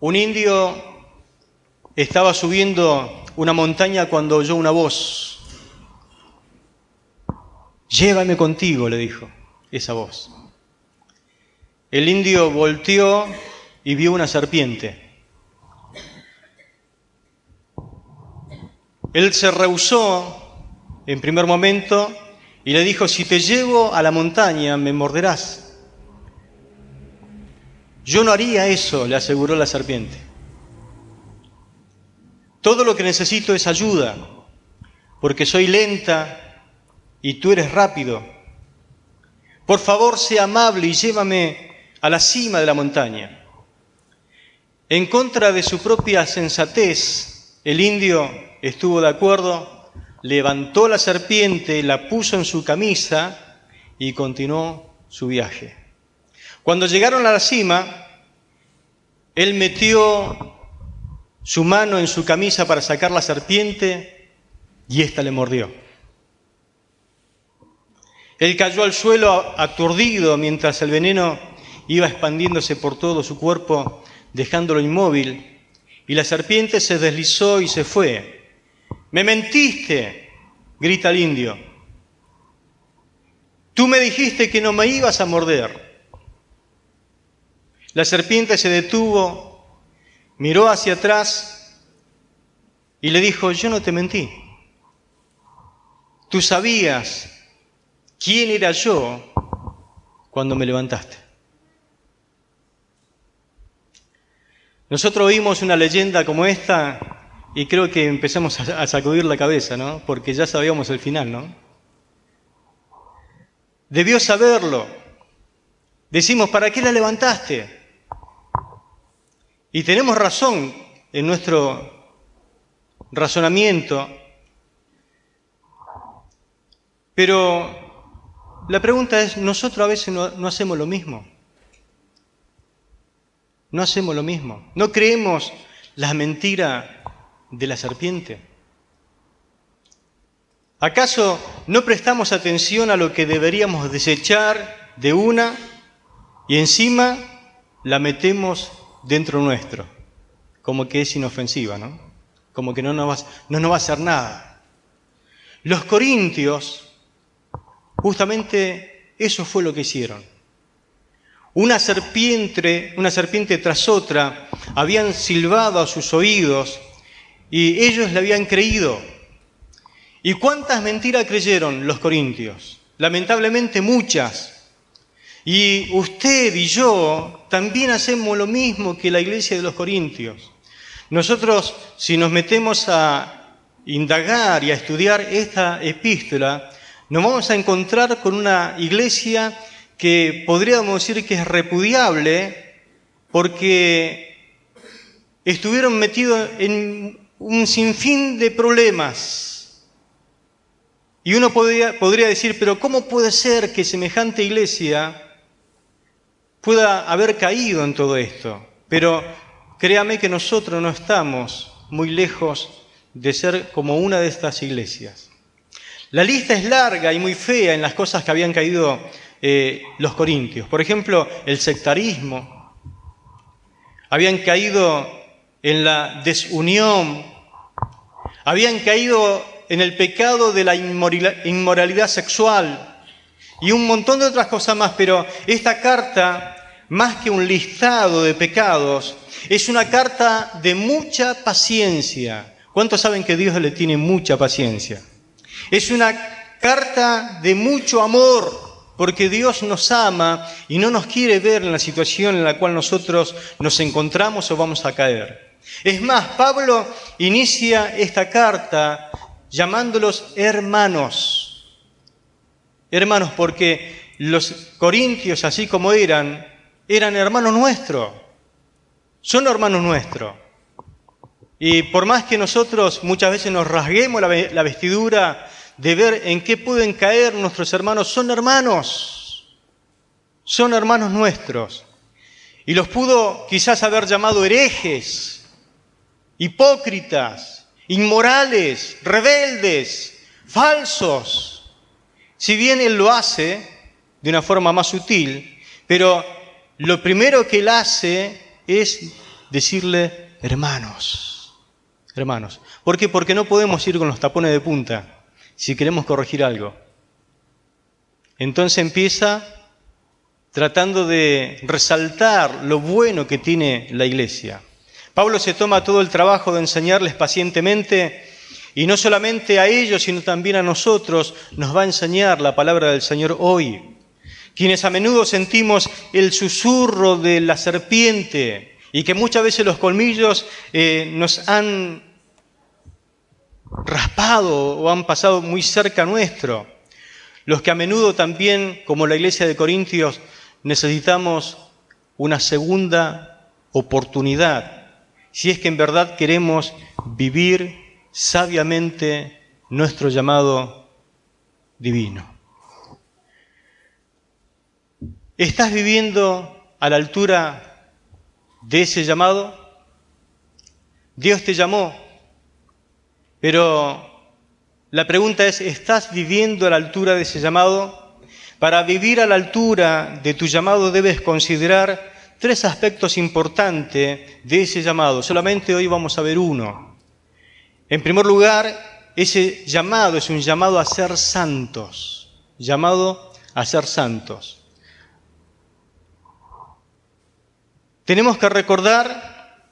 Un indio estaba subiendo una montaña cuando oyó una voz. Llévame contigo, le dijo esa voz. El indio volteó y vio una serpiente. Él se rehusó en primer momento y le dijo: si te llevo a la montaña, me morderás. Yo no haría eso, le aseguró la serpiente. Todo lo que necesito es ayuda, porque soy lenta y tú eres rápido. Por favor, sea amable y llévame a la cima de la montaña. En contra de su propia sensatez, el indio estuvo de acuerdo, levantó la serpiente, la puso en su camisa y continuó su viaje. Cuando llegaron a la cima, él metió su mano en su camisa para sacar la serpiente y ésta le mordió. Él cayó al suelo aturdido mientras el veneno iba expandiéndose por todo su cuerpo, dejándolo inmóvil, y la serpiente se deslizó y se fue. «¡Me mentiste!», grita el indio. «Tú me dijiste que no me ibas a morder». La serpiente se detuvo, miró hacia atrás y le dijo: «Yo no te mentí. Tú sabías quién era yo cuando me levantaste». Nosotros oímos una leyenda como esta y creo que empezamos a sacudir la cabeza, ¿no? Porque ya sabíamos el final, ¿no? Debió saberlo. Decimos: ¿para qué la levantaste? Y tenemos razón en nuestro razonamiento, pero la pregunta es: ¿nosotros a veces no hacemos lo mismo? No hacemos lo mismo. ¿No creemos la mentira de la serpiente? ¿Acaso no prestamos atención a lo que deberíamos desechar de una y encima la metemos dentro nuestro? Como que es inofensiva, ¿no? Como que no nos va a hacer nada. Los corintios, justamente eso fue lo que hicieron. Una serpiente tras otra habían silbado a sus oídos y ellos le habían creído. ¿Y cuántas mentiras creyeron los corintios? Lamentablemente muchas. Y usted y yo también hacemos lo mismo que la iglesia de los corintios. Nosotros, si nos metemos a indagar y a estudiar esta epístola, nos vamos a encontrar con una iglesia que podríamos decir que es repudiable porque estuvieron metidos en un sinfín de problemas. Y uno podría decir: pero ¿cómo puede ser que semejante iglesia pueda haber caído en todo esto? Pero créame que nosotros no estamos muy lejos de ser como una de estas iglesias. La lista es larga y muy fea en las cosas que habían caído los corintios. Por ejemplo, el sectarismo. Habían caído en la desunión. Habían caído en el pecado de la inmoralidad sexual y un montón de otras cosas más. Pero esta carta, más que un listado de pecados, es una carta de mucha paciencia. ¿Cuántos saben que Dios le tiene mucha paciencia? Es una carta de mucho amor, porque Dios nos ama y no nos quiere ver en la situación en la cual nosotros nos encontramos o vamos a caer. Es más, Pablo inicia esta carta llamándolos hermanos. Hermanos, porque los corintios, así como eran hermanos nuestros. Son hermanos nuestros. Y por más que nosotros muchas veces nos rasguemos la vestidura de ver en qué pueden caer nuestros hermanos, son hermanos nuestros. Y los pudo quizás haber llamado herejes, hipócritas, inmorales, rebeldes, falsos. Si bien él lo hace de una forma más sutil, pero lo primero que él hace es decirle hermanos. Hermanos. ¿Por qué? Porque no podemos ir con los tapones de punta si queremos corregir algo. Entonces empieza tratando de resaltar lo bueno que tiene la iglesia. Pablo se toma todo el trabajo de enseñarles pacientemente, y no solamente a ellos, sino también a nosotros nos va a enseñar la palabra del Señor hoy. Quienes a menudo sentimos el susurro de la serpiente y que muchas veces los colmillos nos han raspado o han pasado muy cerca nuestro. Los que a menudo también, como la iglesia de Corintios, necesitamos una segunda oportunidad, si es que en verdad queremos vivir sabiamente nuestro llamado divino. ¿Estás viviendo a la altura de ese llamado? Dios te llamó, pero la pregunta es, ¿estás viviendo a la altura de ese llamado? Para vivir a la altura de tu llamado debes considerar 3 aspectos importantes de ese llamado. Solamente hoy vamos a ver uno. En primer lugar, ese llamado es un llamado a ser santos. Llamado a ser santos. Tenemos que recordar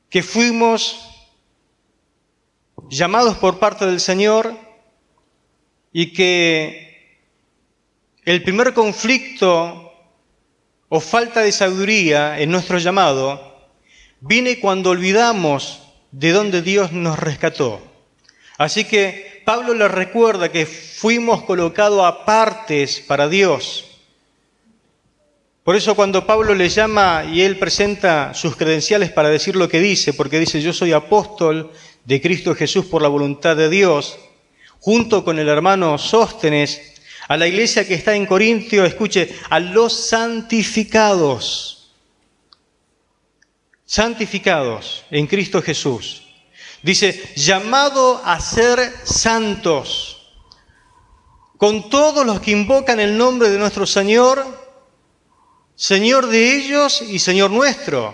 que fuimos llamados por parte del Señor y que el primer conflicto o falta de sabiduría en nuestro llamado viene cuando olvidamos de dónde Dios nos rescató. Así que Pablo les recuerda que fuimos colocados apartes para Dios. Por eso cuando Pablo les llama y él presenta sus credenciales para decir lo que dice, porque dice, yo soy apóstol de Cristo Jesús por la voluntad de Dios, junto con el hermano Sóstenes, a la iglesia que está en Corintio, escuche, a los santificados en Cristo Jesús. Dice, llamado a ser santos, con todos los que invocan el nombre de nuestro Señor, Señor de ellos y Señor nuestro.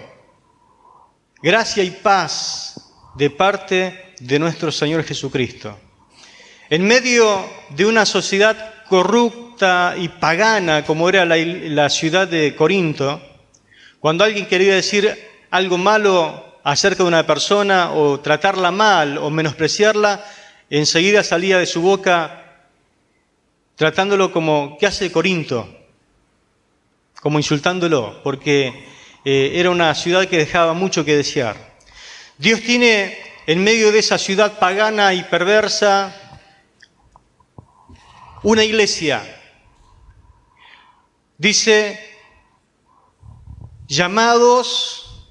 Gracia y paz de parte de nuestro Señor Jesucristo. En medio de una sociedad corrupta y pagana como era la ciudad de Corinto, cuando alguien quería decir algo malo acerca de una persona o tratarla mal o menospreciarla, enseguida salía de su boca tratándolo como, ¿qué hace Corinto? Como insultándolo, porque era una ciudad que dejaba mucho que desear. Dios tiene en medio de esa ciudad pagana y perversa una iglesia. Dice, llamados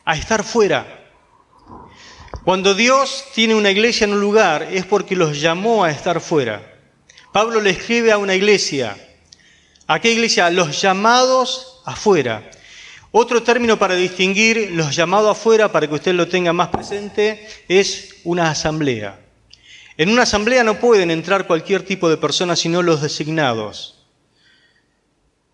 a estar fuera. Cuando Dios tiene una iglesia en un lugar es porque los llamó a estar fuera. Pablo le escribe a una iglesia. ¿A qué iglesia? Los llamados afuera. Otro término para distinguir los llamados afuera, para que usted lo tenga más presente, es una asamblea. En una asamblea no pueden entrar cualquier tipo de personas, sino los designados.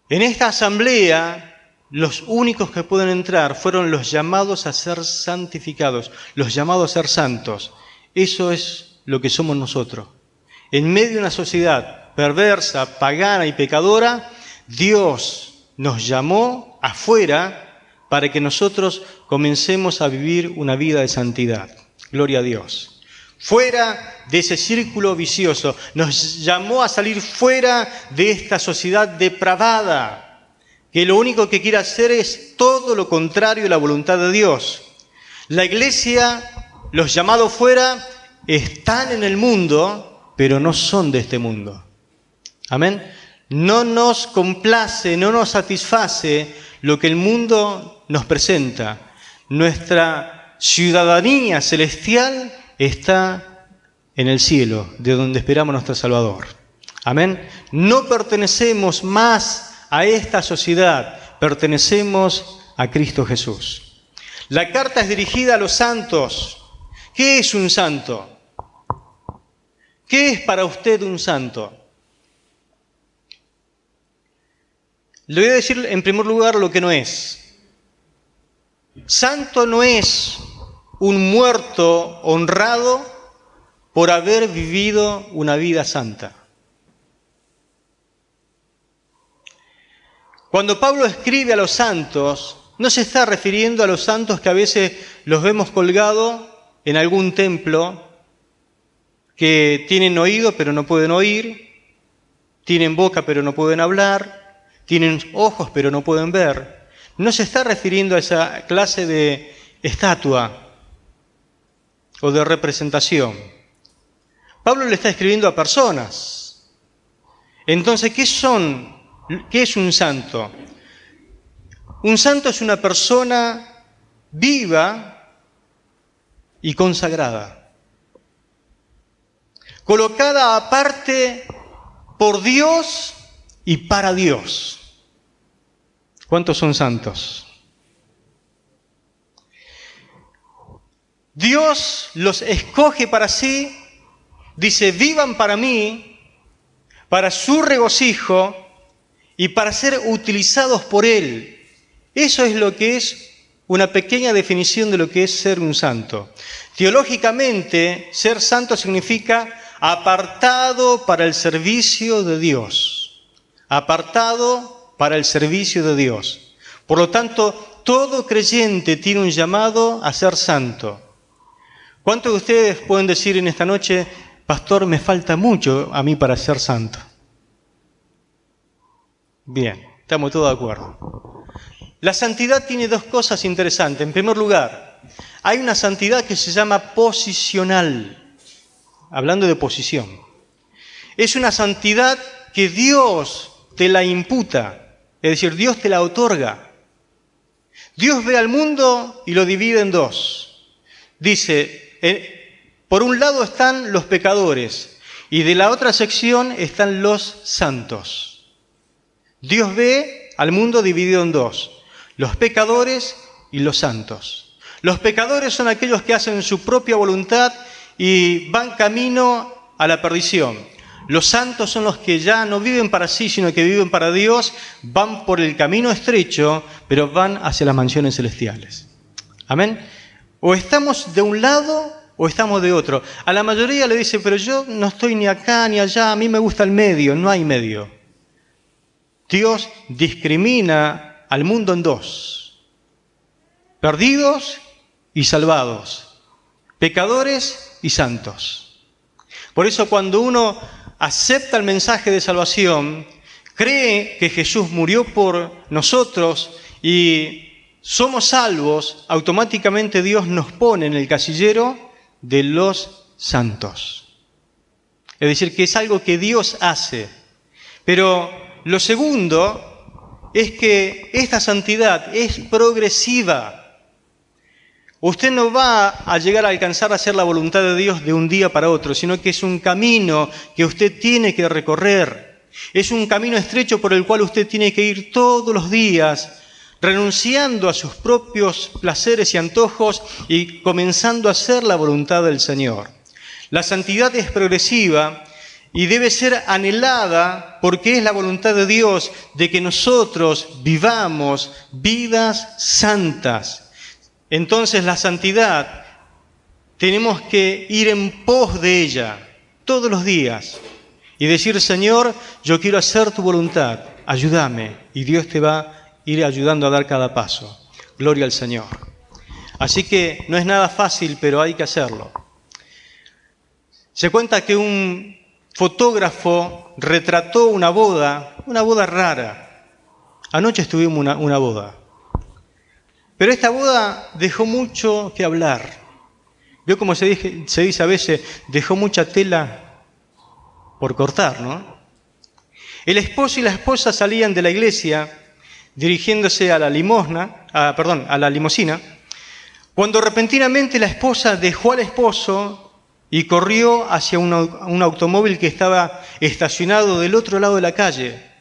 En esta asamblea, los únicos que pueden entrar fueron los llamados a ser santificados, los llamados a ser santos. Eso es lo que somos nosotros. En medio de una sociedad perversa, pagana y pecadora, Dios nos llamó afuera para que nosotros comencemos a vivir una vida de santidad. Gloria a Dios. Fuera de ese círculo vicioso. Nos llamó a salir fuera de esta sociedad depravada, que lo único que quiere hacer es todo lo contrario a la voluntad de Dios. La iglesia, los llamados fuera, están en el mundo, pero no son de este mundo. Amén. No nos complace, no nos satisface lo que el mundo nos presenta. Nuestra ciudadanía celestial está en el cielo, de donde esperamos nuestro Salvador. Amén. No pertenecemos más a esta sociedad, pertenecemos a Cristo Jesús. La carta es dirigida a los santos. ¿Qué es un santo? ¿Qué es para usted un santo? Le voy a decir en primer lugar lo que no es. Santo no es un muerto honrado por haber vivido una vida santa. Cuando Pablo escribe a los santos, no se está refiriendo a los santos que a veces los vemos colgados en algún templo, que tienen oído pero no pueden oír, tienen boca pero no pueden hablar, tienen ojos pero no pueden ver. No se está refiriendo a esa clase de estatua o de representación. Pablo le está escribiendo a personas. Entonces, ¿qué es un santo? Un santo es una persona viva y consagrada, colocada aparte por Dios y para Dios. ¿Cuántos son santos? Dios los escoge para sí, dice, vivan para mí, para su regocijo y para ser utilizados por Él. Eso es lo que es una pequeña definición de lo que es ser un santo. Teológicamente, ser santo significa apartado para el servicio de Dios. Apartado para el servicio de Dios. Por lo tanto, todo creyente tiene un llamado a ser santo. ¿Cuántos de ustedes pueden decir en esta noche, pastor, me falta mucho a mí para ser santo? Bien, estamos todos de acuerdo. La santidad tiene dos cosas interesantes. En primer lugar, hay una santidad que se llama posicional, hablando de posición. Es una santidad que Dios te la imputa, es decir, Dios te la otorga. Dios ve al mundo y lo divide en dos. Dice, por un lado están los pecadores y de la otra sección están los santos. Dios ve al mundo dividido en dos, los pecadores y los santos. Los pecadores son aquellos que hacen su propia voluntad y van camino a la perdición. Los santos son los que ya no viven para sí, sino que viven para Dios, van por el camino estrecho, pero van hacia las mansiones celestiales. Amén. O estamos de un lado o estamos de otro. A la mayoría le dice, pero yo no estoy ni acá ni allá, a mí me gusta el medio. No hay medio. Dios discrimina al mundo en dos: perdidos y salvados, pecadores y santos. Por eso cuando uno acepta el mensaje de salvación, cree que Jesús murió por nosotros y somos salvos, automáticamente Dios nos pone en el casillero de los santos. Es decir, que es algo que Dios hace. Pero lo segundo es que esta santidad es progresiva. Usted no va a llegar a alcanzar a hacer la voluntad de Dios de un día para otro, sino que es un camino que usted tiene que recorrer. Es un camino estrecho por el cual usted tiene que ir todos los días, renunciando a sus propios placeres y antojos y comenzando a hacer la voluntad del Señor. La santidad es progresiva y debe ser anhelada porque es la voluntad de Dios de que nosotros vivamos vidas santas. Entonces la santidad tenemos que ir en pos de ella todos los días y decir, Señor, yo quiero hacer tu voluntad, ayúdame, y Dios te va a ir ayudando a dar cada paso. Gloria al Señor. Así que no es nada fácil, pero hay que hacerlo. Se cuenta que un fotógrafo retrató una boda rara. Anoche estuvimos una boda. Pero esta boda dejó mucho que hablar. Vio como se dice a veces, dejó mucha tela por cortar, ¿no? El esposo y la esposa salían de la iglesia dirigiéndose a la limusina, cuando repentinamente la esposa dejó al esposo y corrió hacia un automóvil que estaba estacionado del otro lado de la calle.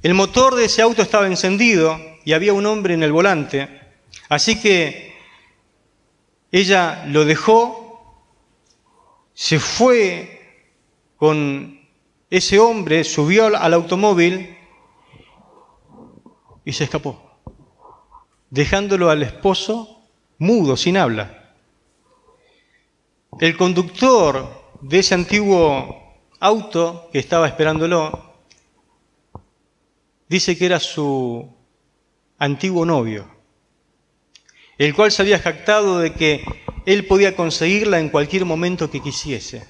El motor de ese auto estaba encendido y había un hombre en el volante, así que ella lo dejó, se fue con ese hombre, subió al automóvil y se escapó. dejándolo al esposo mudo, sin habla. El conductor de ese antiguo auto que estaba esperándolo dice que era su antiguo novio, el cual se había jactado de que él podía conseguirla en cualquier momento que quisiese.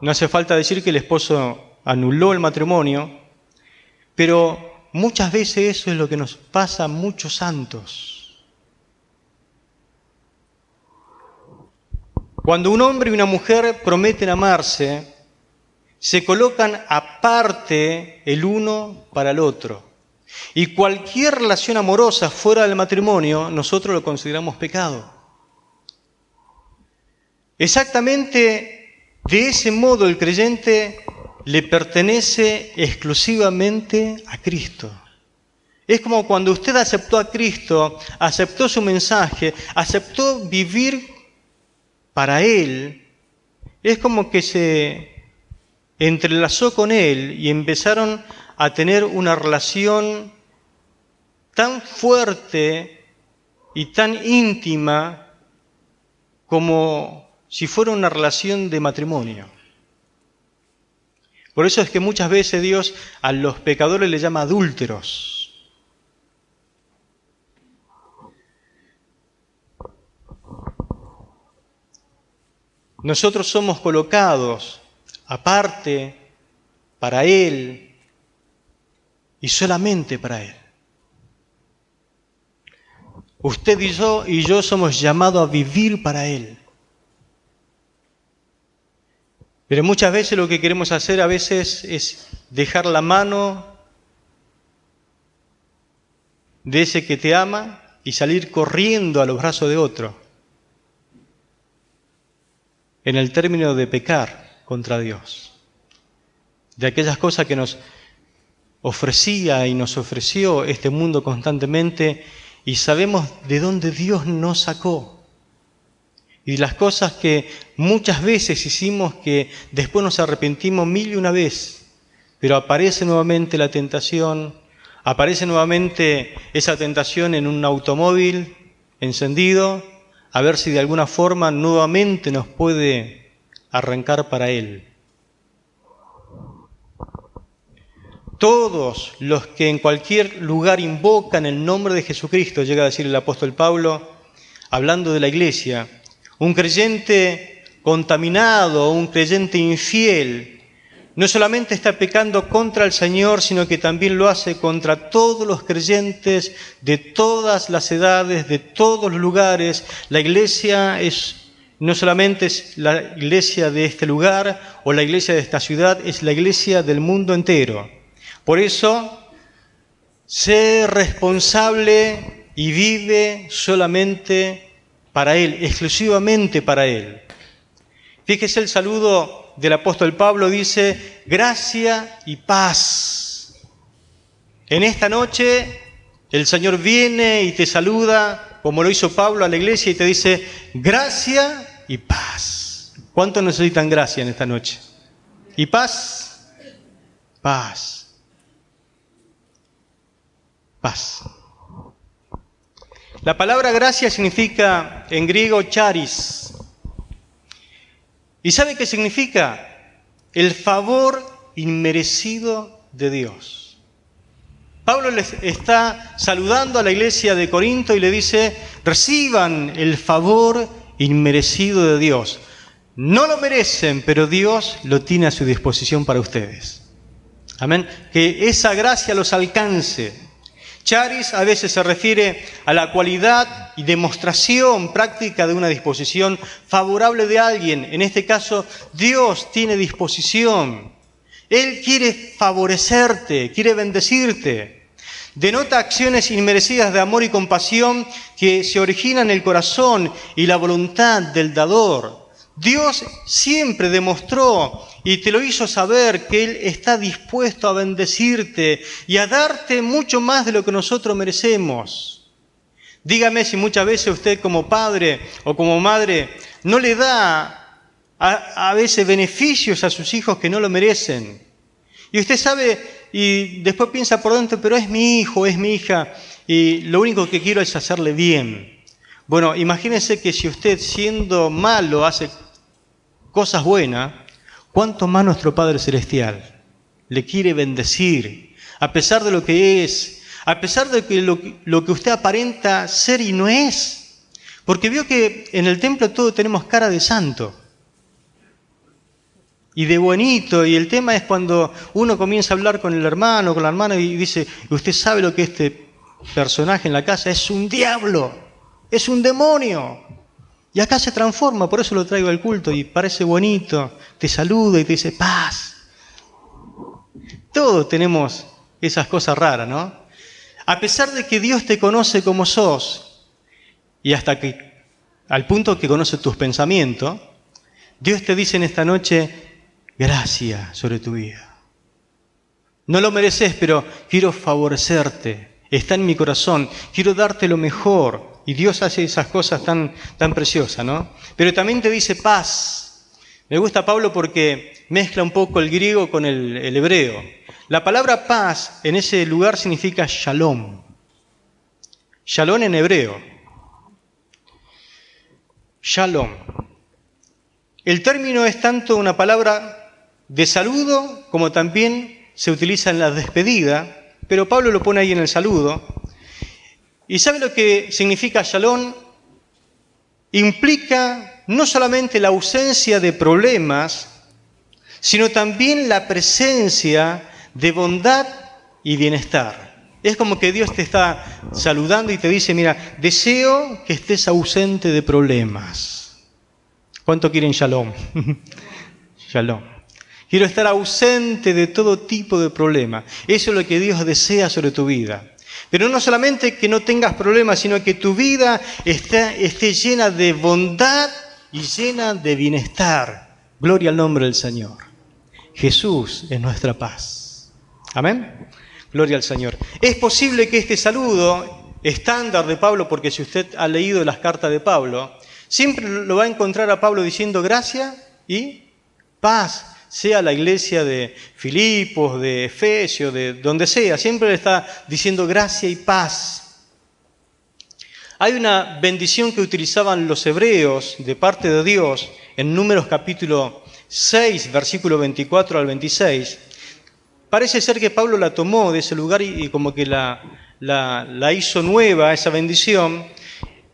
No hace falta decir que el esposo anuló el matrimonio, pero muchas veces eso es lo que nos pasa a muchos santos. Cuando un hombre y una mujer prometen amarse, se colocan aparte el uno para el otro. Y cualquier relación amorosa fuera del matrimonio, nosotros lo consideramos pecado. Exactamente de ese modo el creyente le pertenece exclusivamente a Cristo. Es como cuando usted aceptó a Cristo, aceptó su mensaje, aceptó vivir para Él. Es como que se entrelazó con Él y empezaron a tener una relación tan fuerte y tan íntima como si fuera una relación de matrimonio. Por eso es que muchas veces Dios a los pecadores les llama adúlteros. Nosotros somos colocados aparte para Él y solamente para Él. Usted y yo somos llamados a vivir para Él. Pero muchas veces lo que queremos hacer a veces es dejar la mano de ese que te ama y salir corriendo a los brazos de otro, en el término de pecar contra Dios, de aquellas cosas que nos ofrecía y nos ofreció este mundo constantemente y sabemos de dónde Dios nos sacó. Y las cosas que muchas veces hicimos que después nos arrepentimos 1001 vez, pero aparece nuevamente la tentación, aparece nuevamente esa tentación en un automóvil encendido, a ver si de alguna forma nuevamente nos puede arrancar para Él. Todos los que en cualquier lugar invocan el nombre de Jesucristo, llega a decir el apóstol Pablo, hablando de la iglesia, un creyente contaminado, un creyente infiel, no solamente está pecando contra el Señor, sino que también lo hace contra todos los creyentes de todas las edades, de todos los lugares. La iglesia no solamente es la iglesia de este lugar o la iglesia de esta ciudad, es la iglesia del mundo entero. Por eso, sé responsable y vive solamente para Él, exclusivamente para Él. Fíjese el saludo del apóstol Pablo, dice, gracia y paz. En esta noche el Señor viene y te saluda, como lo hizo Pablo a la iglesia, y te dice, gracia y paz. ¿Cuántos necesitan gracia en esta noche? ¿Y paz? Paz. Paz. La palabra gracia significa en griego charis. ¿Y sabe qué significa? El favor inmerecido de Dios. Pablo les está saludando a la iglesia de Corinto y le dice, reciban el favor inmerecido de Dios. No lo merecen, pero Dios lo tiene a su disposición para ustedes. Amén. Que esa gracia los alcance. Charis a veces se refiere a la cualidad y demostración práctica de una disposición favorable de alguien. En este caso, Dios tiene disposición. Él quiere favorecerte, quiere bendecirte. Denota acciones inmerecidas de amor y compasión que se originan en el corazón y la voluntad del dador. Dios siempre demostró y te lo hizo saber que Él está dispuesto a bendecirte y a darte mucho más de lo que nosotros merecemos. Dígame si muchas veces usted como padre o como madre no le da a veces beneficios a sus hijos que no lo merecen. Y usted sabe, y después piensa por dentro, pero es mi hijo, es mi hija, y lo único que quiero es hacerle bien. Bueno, imagínese que si usted siendo malo hace cosas buenas, ¿cuánto más nuestro Padre Celestial le quiere bendecir? A pesar de lo que es, a pesar de que lo que usted aparenta ser y no es. Porque vio que en el templo todos tenemos cara de santo y de bonito, y el tema es cuando uno comienza a hablar con el hermano, con la hermana, y dice, usted sabe lo que este personaje en la casa es un diablo, es un demonio. Y acá se transforma, por eso lo traigo al culto, y parece bonito, te saluda y te dice paz. Todos tenemos esas cosas raras, ¿no? A pesar de que Dios te conoce como sos, y hasta que, al punto que conoce tus pensamientos, Dios te dice en esta noche, gracia sobre tu vida. No lo mereces, pero quiero favorecerte. Está en mi corazón, quiero darte lo mejor. Y Dios hace esas cosas tan preciosas, ¿no? Pero también te dice paz. Me gusta Pablo porque mezcla un poco el griego con el hebreo. La palabra paz en ese lugar significa shalom. Shalom en hebreo. Shalom. El término es tanto una palabra de saludo como también se utiliza en la despedida, pero Pablo lo pone ahí en el saludo. ¿Y sabe lo que significa shalom? Implica no solamente la ausencia de problemas, sino también la presencia de bondad y bienestar. Es como que Dios te está saludando y te dice, mira, deseo que estés ausente de problemas. ¿Cuánto quieren shalom? Shalom. Quiero estar ausente de todo tipo de problemas. Eso es lo que Dios desea sobre tu vida. Pero no solamente que no tengas problemas, sino que tu vida esté llena de bondad y llena de bienestar. Gloria al nombre del Señor. Jesús es nuestra paz. Amén. Gloria al Señor. Es posible que este saludo estándar de Pablo, porque si usted ha leído las cartas de Pablo, siempre lo va a encontrar a Pablo diciendo gracia y paz, sea la iglesia de Filipos, de Efesios, de donde sea, siempre le está diciendo gracia y paz. Hay una bendición que utilizaban los hebreos de parte de Dios en Números capítulo 6, versículo 24 al 26. Parece ser que Pablo la tomó de ese lugar y como que la hizo nueva, esa bendición,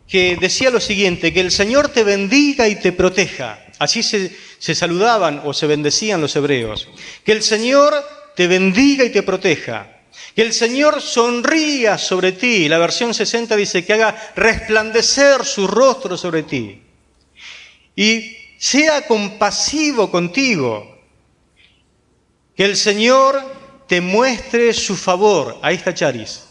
que decía lo siguiente, que el Señor te bendiga y te proteja. Así se saludaban o se bendecían los hebreos. Que el Señor te bendiga y te proteja. Que el Señor sonría sobre ti. La versión 60 dice que haga resplandecer su rostro sobre ti. Y sea compasivo contigo. Que el Señor te muestre su favor. Ahí está Charis.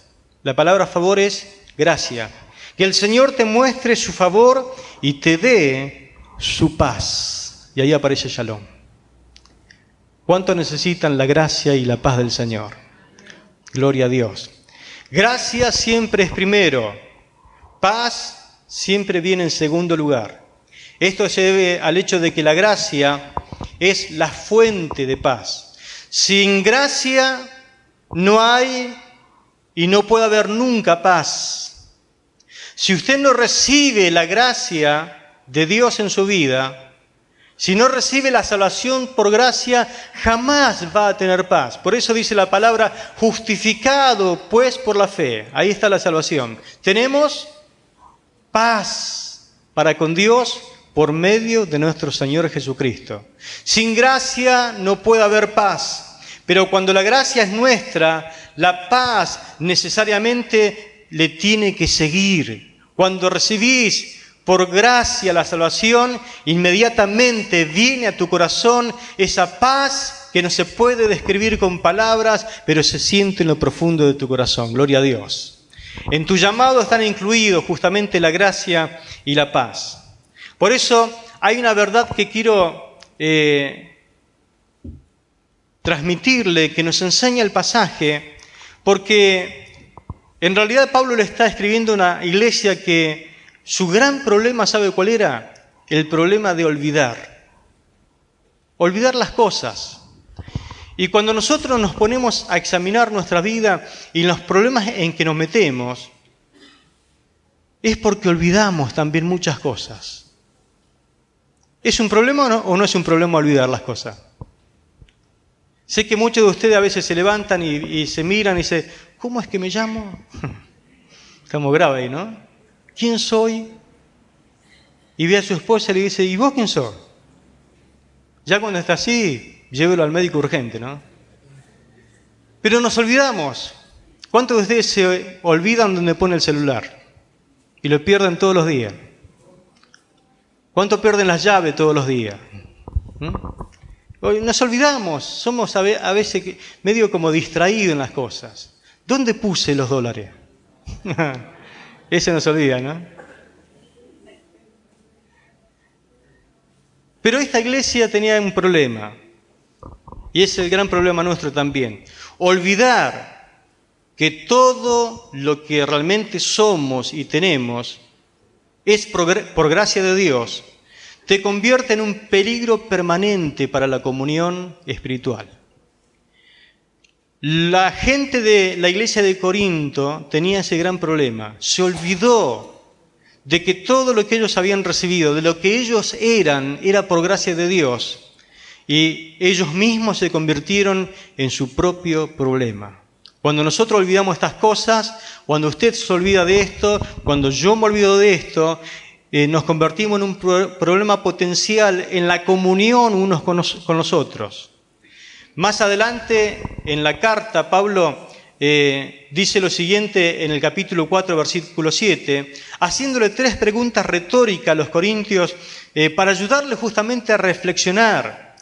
La palabra favor es gracia. Que el Señor te muestre su favor y te dé su paz. Y ahí aparece Shalom. ¿Cuánto necesitan la gracia y la paz del Señor? Gloria a Dios. Gracia siempre es primero. Paz siempre viene en segundo lugar. Esto se debe al hecho de que la gracia es la fuente de paz. Sin gracia no hay y no puede haber nunca paz. Si usted no recibe la gracia de Dios en su vida, si no recibe la salvación por gracia, jamás va a tener paz. Por eso dice la palabra, justificado pues por la fe. Ahí está la salvación. Tenemos paz para con Dios por medio de nuestro Señor Jesucristo. Sin gracia no puede haber paz. Pero cuando la gracia es nuestra, la paz necesariamente le tiene que seguir. Cuando recibís por gracia la salvación, inmediatamente viene a tu corazón esa paz que no se puede describir con palabras, pero se siente en lo profundo de tu corazón. Gloria a Dios. En tu llamado están incluidos justamente la gracia y la paz. Por eso hay una verdad que quiero transmitirle, que nos enseña el pasaje, porque en realidad Pablo le está escribiendo a una iglesia que su gran problema, ¿sabe cuál era? El problema de olvidar. Olvidar las cosas. Y cuando nosotros nos ponemos a examinar nuestra vida y los problemas en que nos metemos, es porque olvidamos también muchas cosas. ¿Es un problema o no es un problema olvidar las cosas? Sé que muchos de ustedes a veces se levantan y se miran y dicen, ¿cómo es que me llamo? Estamos graves ahí, ¿no? ¿Quién soy? Y ve a su esposa y le dice, ¿y vos quién sos? Ya cuando está así, llévelo al médico urgente, ¿no? Pero nos olvidamos. ¿Cuántos de ustedes se olvidan dónde pone el celular? Y lo pierden todos los días. ¿Cuánto pierden las llaves todos los días? Nos olvidamos, somos a veces medio como distraídos en las cosas. ¿Dónde puse los dólares? Ese nos olvida, ¿no? Pero esta iglesia tenía un problema, y es el gran problema nuestro también. Olvidar que todo lo que realmente somos y tenemos es por gracia de Dios, te convierte en un peligro permanente para la comunión espiritual. La gente de la iglesia de Corinto tenía ese gran problema. Se olvidó de que todo lo que ellos habían recibido, de lo que ellos eran, era por gracia de Dios. Y ellos mismos se convirtieron en su propio problema. Cuando nosotros olvidamos estas cosas, cuando usted se olvida de esto, cuando yo me olvido de esto, nos convertimos en un problema potencial en la comunión unos con los otros. Más adelante en la carta, Pablo dice lo siguiente en el capítulo 4, versículo 7, haciéndole 3 preguntas retóricas a los corintios para ayudarles justamente a reflexionar.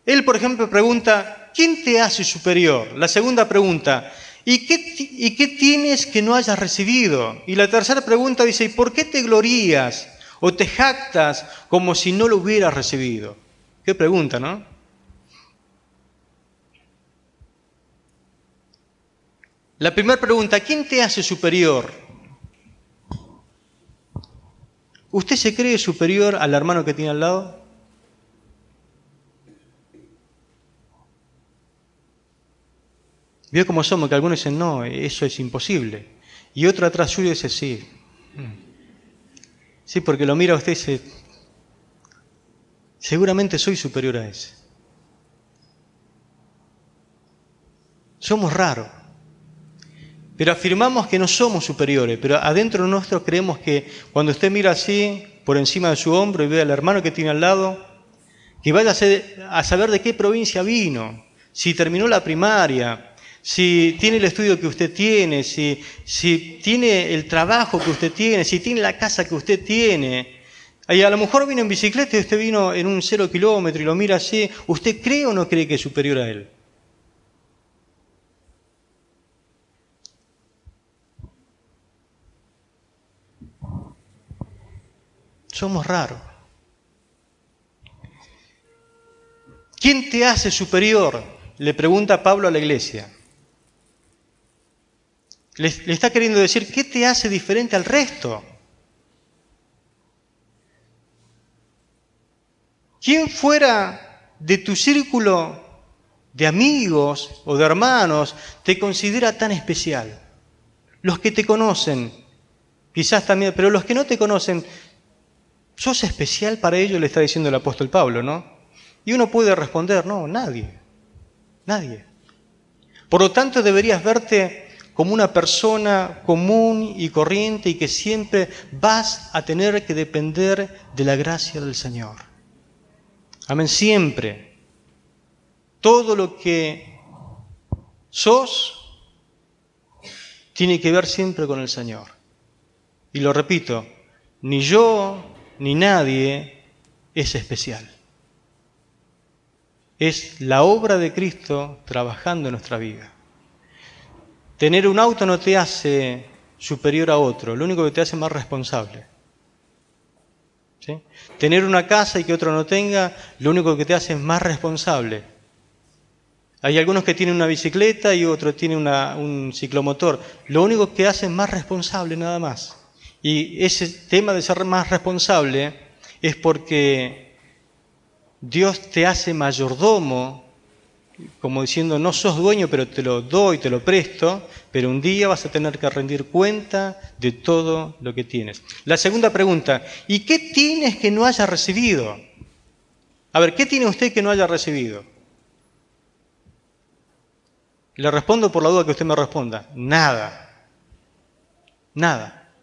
Él, por ejemplo, pregunta, ¿quién te hace superior? La segunda pregunta, ¿y qué tienes que no hayas recibido? Y la tercera pregunta dice, ¿y por qué te glorías o te jactas como si no lo hubieras recibido? Qué pregunta, ¿no? La primera pregunta, ¿quién te hace superior? ¿Usted se cree superior al hermano que tiene al lado? Vio cómo somos, que algunos dicen, no, eso es imposible. Y otro atrás suyo dice, sí. Sí, porque lo mira a usted y dice, seguramente soy superior a ese. Somos raros. Pero afirmamos que no somos superiores, pero adentro nuestro creemos que cuando usted mira así, por encima de su hombro y ve al hermano que tiene al lado, que vaya a saber de qué provincia vino, si terminó la primaria, si tiene el estudio que usted tiene, si tiene el trabajo que usted tiene, si tiene la casa que usted tiene. Y a lo mejor vino en bicicleta y usted vino en un 0 kilómetro y lo mira así. ¿Usted cree o no cree que es superior a él? Somos raros. ¿Quién te hace superior? Le pregunta Pablo a la iglesia. Le está queriendo decir, ¿qué te hace diferente al resto? ¿Quién fuera de tu círculo de amigos o de hermanos te considera tan especial? Los que te conocen, quizás también, pero los que no te conocen, ¿sos especial para ellos? Le está diciendo el apóstol Pablo, ¿no? Y uno puede responder, no, nadie. Por lo tanto, deberías verte como una persona común y corriente y que siempre vas a tener que depender de la gracia del Señor. Amén, siempre. Todo lo que sos tiene que ver siempre con el Señor. Y lo repito, ni yo ni nadie es especial. Es la obra de Cristo trabajando en nuestra vida. Tener un auto no te hace superior a otro, lo único que te hace más responsable. ¿Sí? Tener una casa y que otro no tenga, lo único que te hace es más responsable. Hay algunos que tienen una bicicleta y otros tienen un ciclomotor. Lo único que hace es más responsable, nada más. Y ese tema de ser más responsable es porque Dios te hace mayordomo como diciendo, no sos dueño, pero te lo doy, te lo presto, pero un día vas a tener que rendir cuenta de todo lo que tienes. La segunda pregunta, ¿y qué tienes que no hayas recibido? A ver, ¿qué tiene usted que no haya recibido? Le respondo por la duda que usted me responda. Nada. Nada.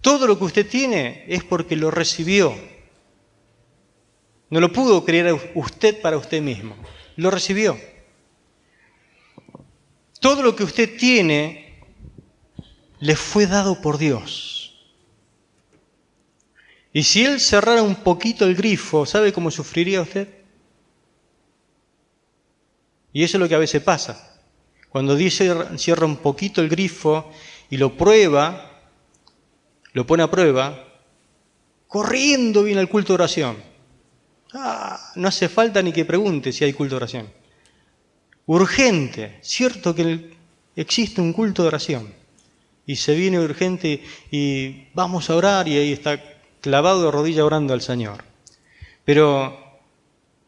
Todo lo que usted tiene es porque lo recibió. No lo pudo crear usted para usted mismo. Lo recibió. Todo lo que usted tiene le fue dado por Dios. Y si Él cerrara un poquito el grifo, ¿sabe cómo sufriría usted? Y eso es lo que a veces pasa. Cuando Dios cierra un poquito el grifo y lo prueba, lo pone a prueba, corriendo viene al culto de oración. No hace falta ni que pregunte si hay culto de oración. Urgente, cierto que existe un culto de oración. Y se viene urgente y vamos a orar y ahí está clavado de rodillas orando al Señor. Pero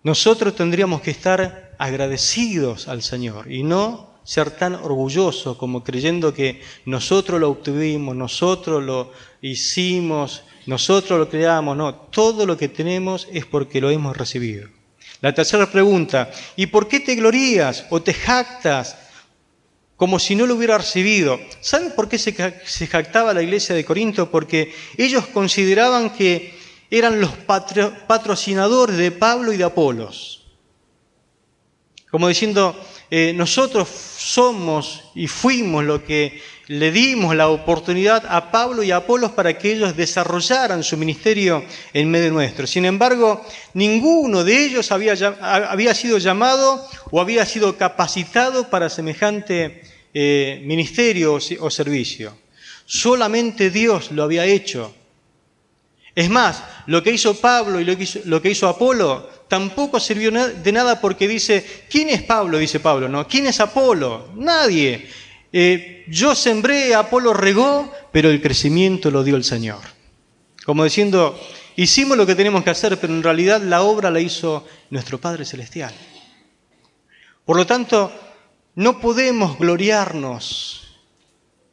nosotros tendríamos que estar agradecidos al Señor y no ser tan orgullosos como creyendo que nosotros lo obtuvimos, nosotros lo hicimos, nosotros lo creamos. No, todo lo que tenemos es porque lo hemos recibido. La tercera pregunta, ¿y por qué te glorías o te jactas como si no lo hubiera recibido? ¿Saben por qué se jactaba la iglesia de Corinto? Porque ellos consideraban que eran los patrocinadores de Pablo y de Apolos. Como diciendo, nosotros somos y fuimos lo que le dimos la oportunidad a Pablo y a Apolos para que ellos desarrollaran su ministerio en medio nuestro. Sin embargo, ninguno de ellos había sido llamado o había sido capacitado para semejante ministerio o servicio. Solamente Dios lo había hecho. Es más, lo que hizo Pablo y lo que hizo Apolo tampoco sirvió de nada porque dice, ¿quién es Pablo? Dice Pablo, ¿no? ¿Quién es Apolo? Nadie. Yo sembré, Apolo regó, pero el crecimiento lo dio el Señor. Como diciendo, hicimos lo que tenemos que hacer, pero en realidad la obra la hizo nuestro Padre Celestial. Por lo tanto, no podemos gloriarnos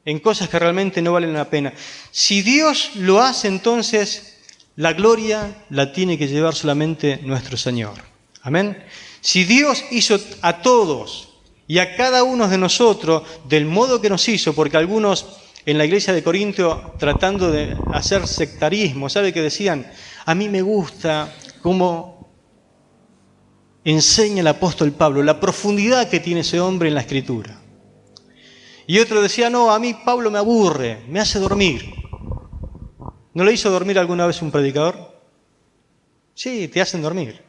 en cosas que realmente no valen la pena. Si Dios lo hace, entonces la gloria la tiene que llevar solamente nuestro Señor. Amén. Si Dios hizo a todos y a cada uno de nosotros del modo que nos hizo, porque algunos en la iglesia de Corinto, tratando de hacer sectarismo, ¿sabe qué decían? A mí me gusta cómo enseña el apóstol Pablo, la profundidad que tiene ese hombre en la Escritura. Y otro decía, no, a mí Pablo me aburre, me hace dormir. ¿No le hizo dormir alguna vez un predicador? Sí, te hacen dormir.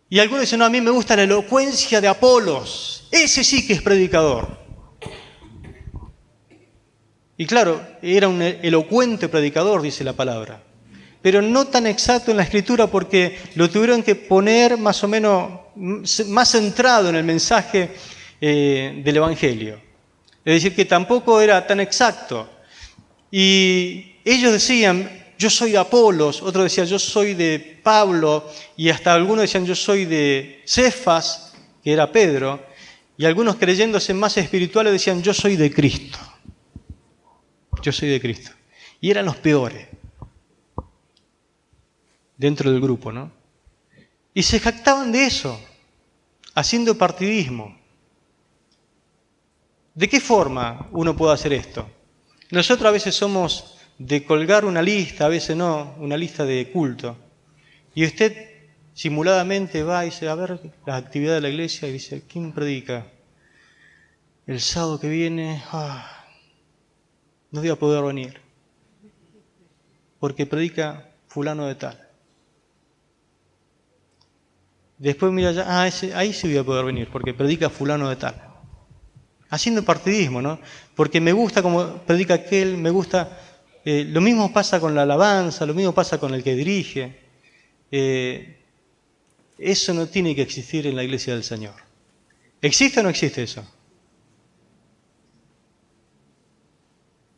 Y algunos dicen, no, a mí me gusta la elocuencia de Apolos. Ese sí que es predicador. Y claro, era un elocuente predicador, dice la palabra. Pero no tan exacto en la Escritura porque lo tuvieron que poner más o menos, más centrado en el mensaje del Evangelio. Es decir, que tampoco era tan exacto. Y ellos decían, yo soy de Apolos, otros decían, yo soy de Pablo, y hasta algunos decían, yo soy de Cefas, que era Pedro, y algunos creyéndose más espirituales decían, yo soy de Cristo. Yo soy de Cristo. Y eran los peores dentro del grupo, ¿no? Y se jactaban de eso, haciendo partidismo. ¿De qué forma uno puede hacer esto? Nosotros a veces somos de colgar una lista, a veces no, una lista de culto. Y usted simuladamente va y dice, a ver las actividades de la iglesia y dice, ¿quién predica? El sábado que viene, no voy a poder venir, porque predica fulano de tal. Después mira ya, ahí sí voy a poder venir, porque predica fulano de tal. Haciendo partidismo, ¿no? Porque me gusta como predica aquel, me gusta. Lo mismo pasa con la alabanza, lo mismo pasa con el que dirige. Eso no tiene que existir en la iglesia del Señor. ¿Existe o no existe eso?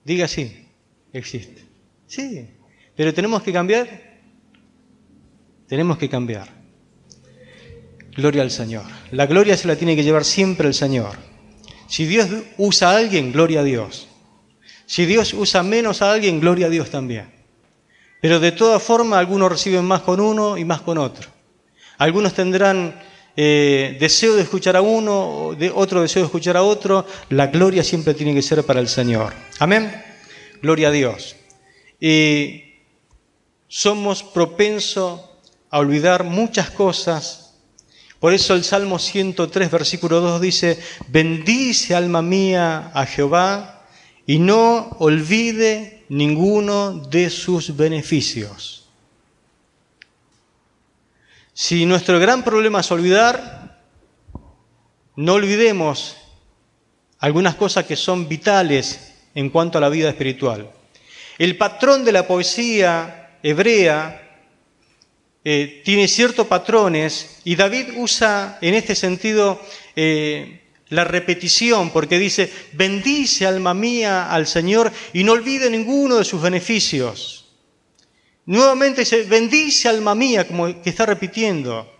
Diga sí, existe. Sí, pero tenemos que cambiar. Tenemos que cambiar. Gloria al Señor. La gloria se la tiene que llevar siempre el Señor. Si Dios usa a alguien, gloria a Dios. Si Dios usa menos a alguien, gloria a Dios también. Pero de todas formas, algunos reciben más con uno y más con otro. Algunos tendrán deseo de escuchar a uno, otro deseo de escuchar a otro. La gloria siempre tiene que ser para el Señor. Amén. Gloria a Dios. Somos propensos a olvidar muchas cosas. Por eso el Salmo 103, versículo 2 dice: bendice alma mía a Jehová y no olvide ninguno de sus beneficios. Si nuestro gran problema es olvidar, no olvidemos algunas cosas que son vitales en cuanto a la vida espiritual. El patrón de la poesía hebrea tiene ciertos patrones y David usa en este sentido la repetición, porque dice: bendice alma mía al Señor y no olvide ninguno de sus beneficios. Nuevamente dice: bendice alma mía, como que está repitiendo.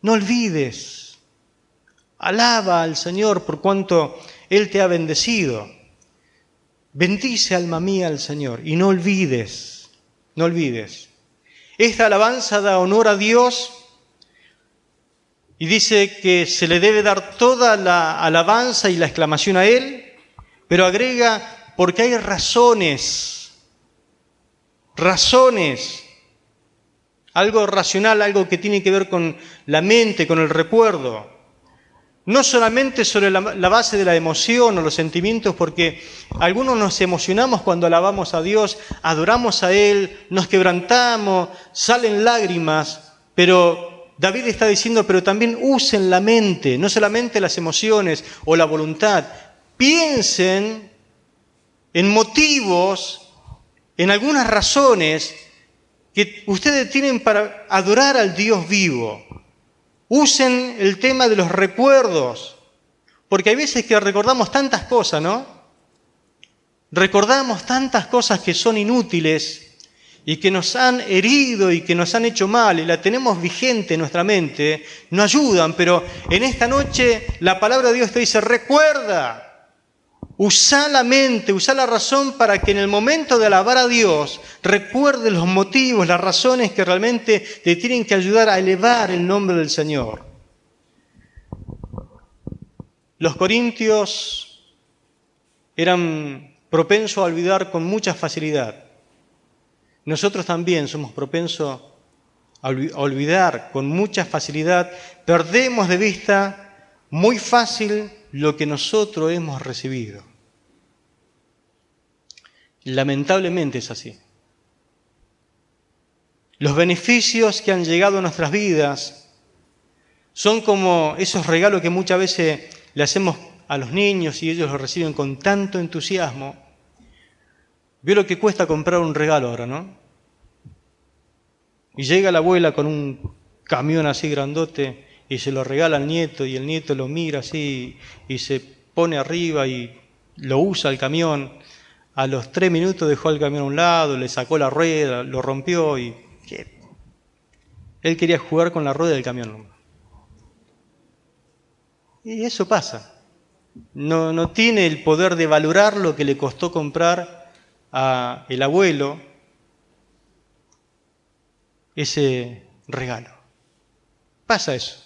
No olvides. Alaba al Señor por cuanto Él te ha bendecido. Bendice alma mía al Señor y no olvides. No olvides. Esta alabanza da honor a Dios y dice que se le debe dar toda la alabanza y la exclamación a Él, pero agrega: porque hay razones, algo racional, algo que tiene que ver con la mente, con el recuerdo. No solamente sobre la base de la emoción o los sentimientos, porque algunos nos emocionamos cuando alabamos a Dios, adoramos a Él, nos quebrantamos, salen lágrimas, pero David está diciendo: pero también usen la mente, no solamente las emociones o la voluntad. Piensen en motivos, en algunas razones que ustedes tienen para adorar al Dios vivo. Usen el tema de los recuerdos, porque hay veces que recordamos tantas cosas, ¿no? Recordamos tantas cosas que son inútiles y que nos han herido y que nos han hecho mal y la tenemos vigente en nuestra mente, no ayudan, pero en esta noche la palabra de Dios te dice: recuerda. Usa la mente, usa la razón para que en el momento de alabar a Dios recuerdes los motivos, las razones que realmente te tienen que ayudar a elevar el nombre del Señor. Los corintios eran propensos a olvidar con mucha facilidad. Nosotros también somos propensos a olvidar con mucha facilidad. Perdemos de vista muy fácil lo que nosotros hemos recibido. Lamentablemente es así. Los beneficios que han llegado a nuestras vidas son como esos regalos que muchas veces le hacemos a los niños y ellos los reciben con tanto entusiasmo. ¿Vio lo que cuesta comprar un regalo ahora, no? Y llega la abuela con un camión así grandote y se lo regala al nieto y el nieto lo mira así y se pone arriba y lo usa el camión. A los 3 minutos dejó el camión a un lado, le sacó la rueda, lo rompió y... Él quería jugar con la rueda del camión. Y eso pasa. No tiene el poder de valorar lo que le costó comprar a el abuelo ese regalo. Pasa eso.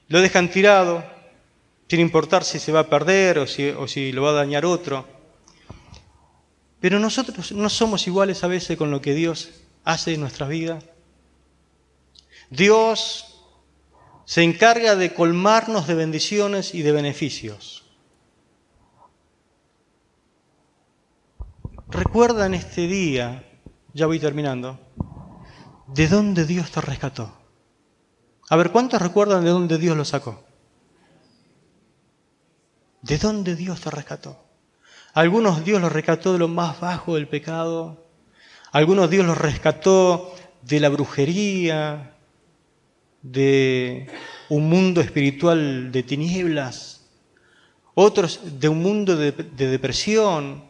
Lo dejan tirado, sin importar si se va a perder o si lo va a dañar otro. Pero nosotros no somos iguales a veces con lo que Dios hace en nuestras vidas. Dios se encarga de colmarnos de bendiciones y de beneficios. Recuerda en este día, ya voy terminando, de dónde Dios te rescató. A ver, ¿cuántos recuerdan de dónde Dios lo sacó? ¿De dónde Dios te rescató? Algunos Dios los rescató de lo más bajo del pecado. Algunos Dios los rescató de la brujería, de un mundo espiritual de tinieblas. Otros de un mundo de depresión.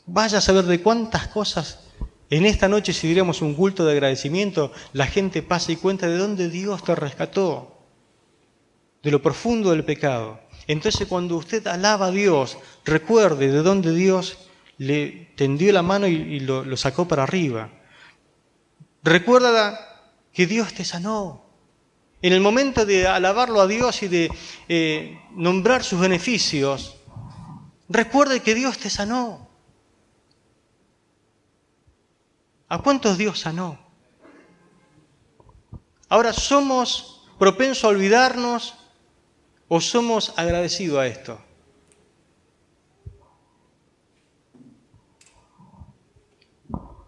Vaya a saber de cuántas cosas En esta noche, si diéramos un culto de agradecimiento, la gente pasa y cuenta de dónde Dios te rescató, de lo profundo del pecado. Entonces, cuando usted alaba a Dios, recuerde de dónde Dios le tendió la mano y lo sacó para arriba. Recuerda que Dios te sanó. En el momento de alabarlo a Dios y de nombrar sus beneficios, recuerde que Dios te sanó. ¿A cuántos Dios sanó? Ahora, ¿somos propensos a olvidarnos o somos agradecidos a esto?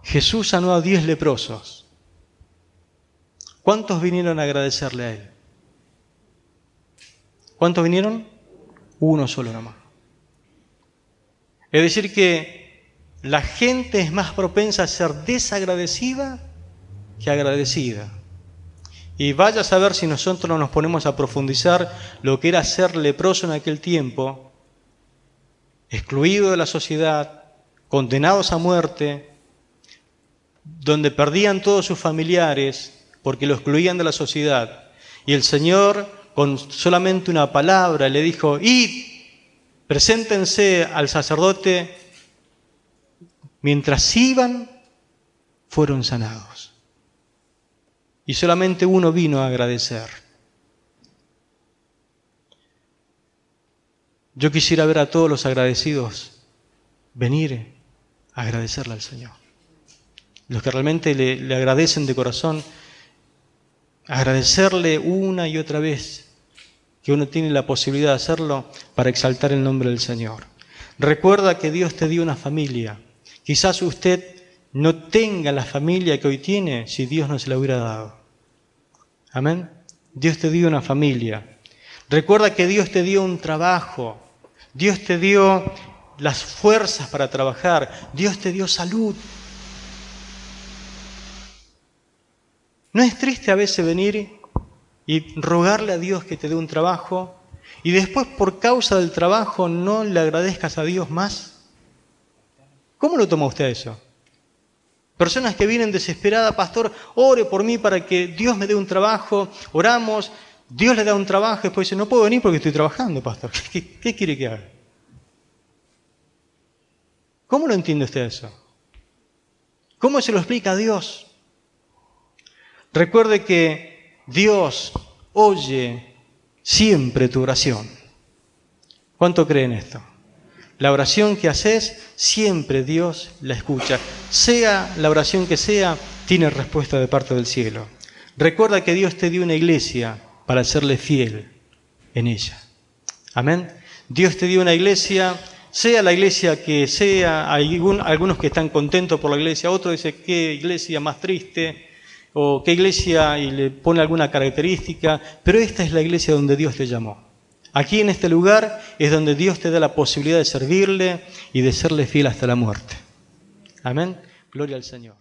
Jesús sanó a 10 leprosos. ¿Cuántos vinieron a agradecerle a Él? ¿Cuántos vinieron? Uno solo nomás. Es decir que la gente es más propensa a ser desagradecida que agradecida. Y vaya a saber si nosotros no nos ponemos a profundizar lo que era ser leproso en aquel tiempo, excluido de la sociedad, condenados a muerte, donde perdían todos sus familiares porque lo excluían de la sociedad. Y el Señor, con solamente una palabra, le dijo: id, preséntense al sacerdote. Mientras iban, fueron sanados. Y solamente uno vino a agradecer. Yo quisiera ver a todos los agradecidos venir a agradecerle al Señor. Los que realmente le agradecen de corazón, agradecerle una y otra vez que uno tiene la posibilidad de hacerlo para exaltar el nombre del Señor. Recuerda que Dios te dio una familia. Quizás usted no tenga la familia que hoy tiene si Dios no se la hubiera dado. Amén. Dios te dio una familia. Recuerda que Dios te dio un trabajo. Dios te dio las fuerzas para trabajar. Dios te dio salud. ¿No es triste a veces venir y rogarle a Dios que te dé un trabajo y después por causa del trabajo no le agradezcas a Dios más? ¿Cómo lo toma usted eso? Personas que vienen desesperadas: pastor, ore por mí para que Dios me dé un trabajo. Oramos, Dios le da un trabajo y después dice: no puedo venir porque estoy trabajando, pastor. ¿Qué quiere que haga? ¿Cómo lo entiende usted eso? ¿Cómo se lo explica a Dios? Recuerde que Dios oye siempre tu oración. ¿Cuánto cree en esto? La oración que haces, siempre Dios la escucha. Sea la oración que sea, tiene respuesta de parte del cielo. Recuerda que Dios te dio una iglesia para serle fiel en ella. Amén. Dios te dio una iglesia, sea la iglesia que sea. Hay algunos que están contentos por la iglesia, otros dicen: qué iglesia más triste, o qué iglesia, y le pone alguna característica, pero esta es la iglesia donde Dios te llamó. Aquí en este lugar es donde Dios te da la posibilidad de servirle y de serle fiel hasta la muerte. Amén. Gloria al Señor.